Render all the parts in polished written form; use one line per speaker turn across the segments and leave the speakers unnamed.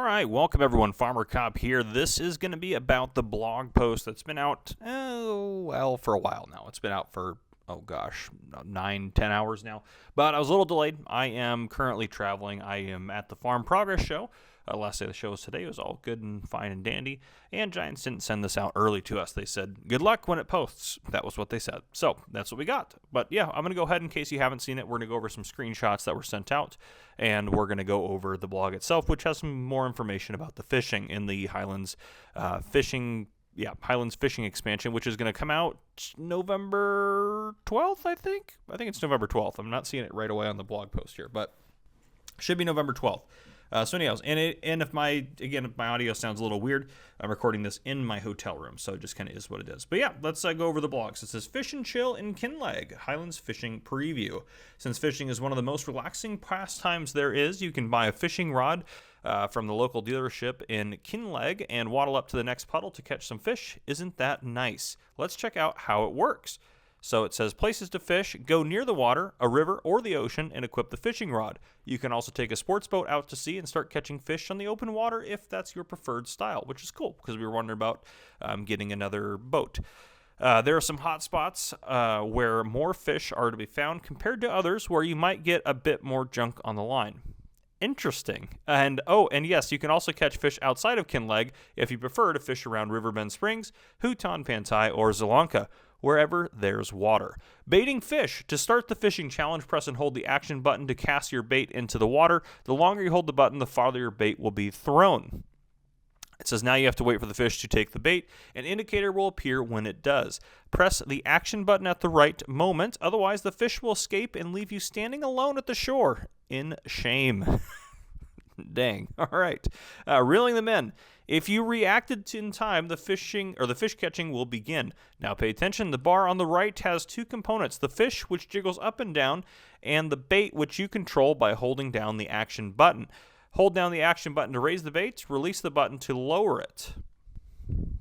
right, welcome everyone. Farmer Cop here. This is going to be about the blog post that's been out, for a while now. It's been out for, 9-10 hours now. But I was a little delayed. I am currently traveling. I am at the Farm Progress Show. Last day of the show was today. It was all good and fine and dandy. And Giants didn't send this out early to us. They said, good luck when it posts. That was what they said. So that's what we got. But yeah, I'm going to go ahead in case you haven't seen it. We're going to go over some screenshots that were sent out. And we're going to go over the blog itself, which has some more information about the fishing in the Highlands Fishing Expansion, which is going to come out November 12th, I think. I think it's November 12th. I'm not seeing it right away on the blog post here, but should be November 12th. So anyways, and if my audio sounds a little weird, I'm recording this in my hotel room, so it just kind of is what it is. But yeah, let's go over the blogs. It says Fish and Chill in Kinleg, Highlands Fishing Preview. Since fishing is one of the most relaxing pastimes there is, you can buy a fishing rod from the local dealership in Kinleg and waddle up to the next puddle to catch some fish. Isn't that nice? Let's check out how it works. So it says places to fish, go near the water, a river, or the ocean, and equip the fishing rod. You can also take a sports boat out to sea and start catching fish on the open water if that's your preferred style, which is cool because we were wondering about getting another boat. There are some hot spots where more fish are to be found compared to others where you might get a bit more junk on the line. Interesting. And yes, you can also catch fish outside of Kinleg if you prefer to fish around Riverbend Springs, Houghton, Pantai, or Zelonka, wherever there's water. Baiting fish. To start the fishing challenge, press and hold the action button to cast your bait into the water. The longer you hold the button, the farther your bait will be thrown. It says now you have to wait for the fish to take the bait. An indicator will appear when it does. Press the action button at the right moment, otherwise the fish will escape and leave you standing alone at the shore in shame. Dang. All right. Reeling them in. If you reacted in time, the fish catching will begin. Now pay attention. The bar on the right has two components: the fish, which jiggles up and down, and the bait, which you control by holding down the action button. Hold down the action button to raise the bait. Release the button to lower it.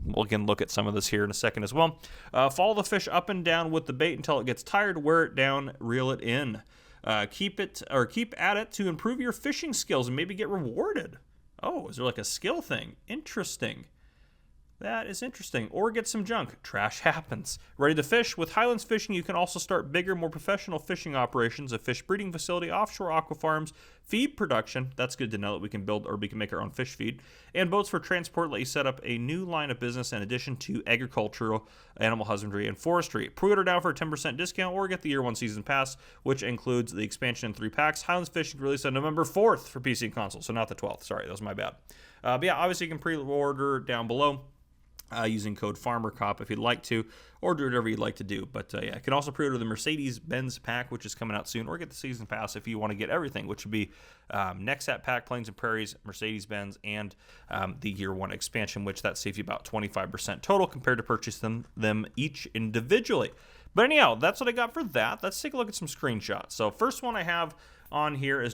We'll again look at some of this here in a second as well. Follow the fish up and down with the bait until it gets tired. Wear it down. Reel it in. Keep at it to improve your fishing skills and maybe get rewarded. Oh, is there like a skill thing? Interesting. That is interesting. Or get some junk. Trash happens. Ready to fish? With Highlands Fishing, you can also start bigger, more professional fishing operations, a fish breeding facility, offshore aqua farms, feed production. That's good to know that we can build or we can make our own fish feed. And boats for transport let you set up a new line of business in addition to agricultural, animal husbandry, and forestry. Pre-order now for a 10% discount or get the year one season pass, which includes the expansion in 3 packs. Highlands Fishing released on November 4th for PC and console, so not the 12th. Sorry, that was my bad. But yeah, obviously you can pre-order down below. Using code FarmerCop if you'd like to, or do whatever you'd like to do. But yeah, you can also pre-order the Mercedes-Benz pack, which is coming out soon, or get the season pass if you want to get everything, which would be Nexat pack, Plains and Prairies, Mercedes-Benz, and the year one expansion, which that saves you about 25% total compared to purchasing them each individually. But anyhow, that's what I got for that. Let's take a look at some screenshots. So first one I have on here is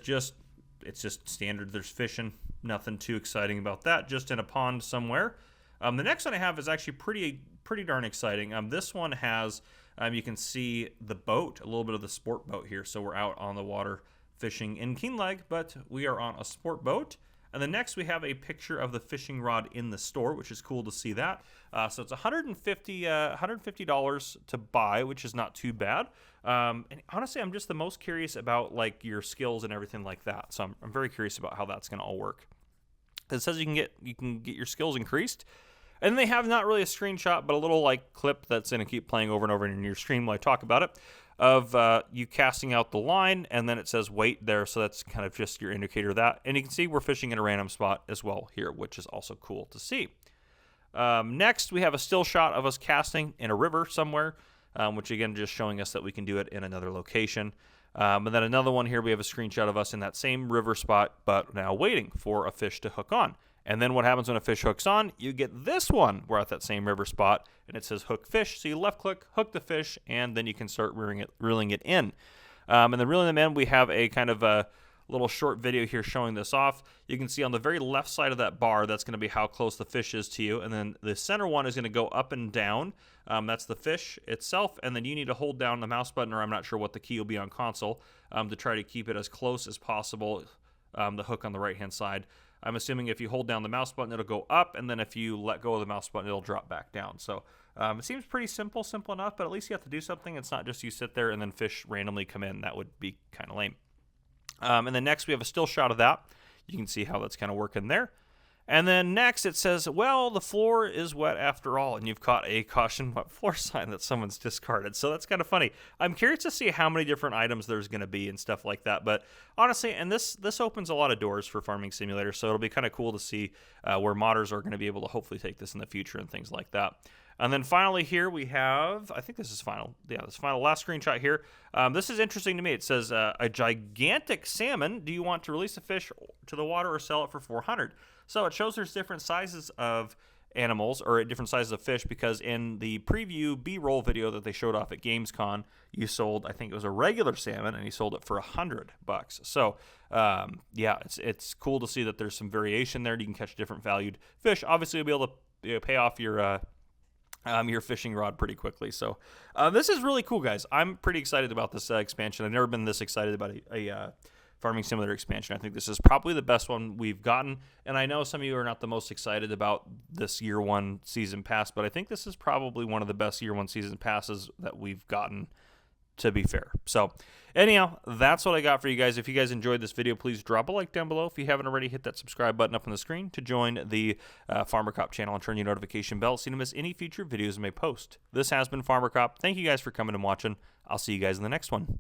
it's just standard. There's fishing, nothing too exciting about that, just in a pond somewhere. The next one I have is actually pretty darn exciting. This one has, you can see the boat, a little bit of the sport boat here. So we're out on the water fishing in Kinleg, but we are on a sport boat. And then next we have a picture of the fishing rod in the store, which is cool to see that. So it's $150 to buy, which is not too bad. And honestly, I'm just the most curious about like your skills and everything like that. So I'm very curious about how that's going to all work. It says you can get your skills increased. And they have not really a screenshot, but a little like clip that's going to keep playing over and over in your stream while I talk about it, of you casting out the line, and then it says wait there, so that's kind of just your indicator of that. And you can see we're fishing in a random spot as well here, which is also cool to see. Next, we have a still shot of us casting in a river somewhere, which again just showing us that we can do it in another location. And then another one here, we have a screenshot of us in that same river spot, but now waiting for a fish to hook on. And then what happens when a fish hooks on? You get this one. We're at that same river spot, and it says hook fish. So you left click, hook the fish, and then you can start reeling it in. And then reeling them in, we have a kind of a little short video here showing this off. You can see on the very left side of that bar, that's going to be how close the fish is to you. And then the center one is going to go up and down. That's the fish itself. And then you need to hold down the mouse button, or I'm not sure what the key will be on console, to try to keep it as close as possible, the hook on the right-hand side, I'm assuming if you hold down the mouse button, it'll go up, and then if you let go of the mouse button, it'll drop back down. So it seems pretty simple enough, but at least you have to do something. It's not just you sit there and then fish randomly come in. That would be kind of lame. And then next we have a still shot of that. You can see how that's kind of working there. And then next it says, well, the floor is wet after all, and you've caught a caution wet floor sign that someone's discarded. So that's kind of funny. I'm curious to see how many different items there's going to be and stuff like that. But honestly, and this opens a lot of doors for Farming Simulator, so it'll be kind of cool to see where modders are going to be able to hopefully take this in the future and things like that. And then finally here we have, I think this is final. Yeah, this is final. Last screenshot here. This is interesting to me. It says, a gigantic salmon. Do you want to release a fish to the water or sell it for $400? So it shows there's different sizes of animals or different sizes of fish, because in the preview B-roll video that they showed off at Gamescom, you sold, I think it was a regular salmon, and you sold it for $100. So yeah, it's cool to see that there's some variation there. You can catch different valued fish. Obviously, you'll be able to pay off your fishing rod pretty quickly. So this is really cool, guys. I'm pretty excited about this expansion. I've never been this excited about a Farming Simulator expansion. I think this is probably the best one we've gotten, and I know some of you are not the most excited about this year one season pass, but I think this is probably one of the best year one season passes that we've gotten, to be fair. So anyhow, that's what I got for you guys. If you guys enjoyed this video, please drop a like down below. If you haven't already, hit that subscribe button up on the screen to join the Farmer Cop channel and turn your notification bell so you don't miss any future videos I may post. This has been Farmer Cop. Thank you guys for coming and watching. I'll see you guys in the next one.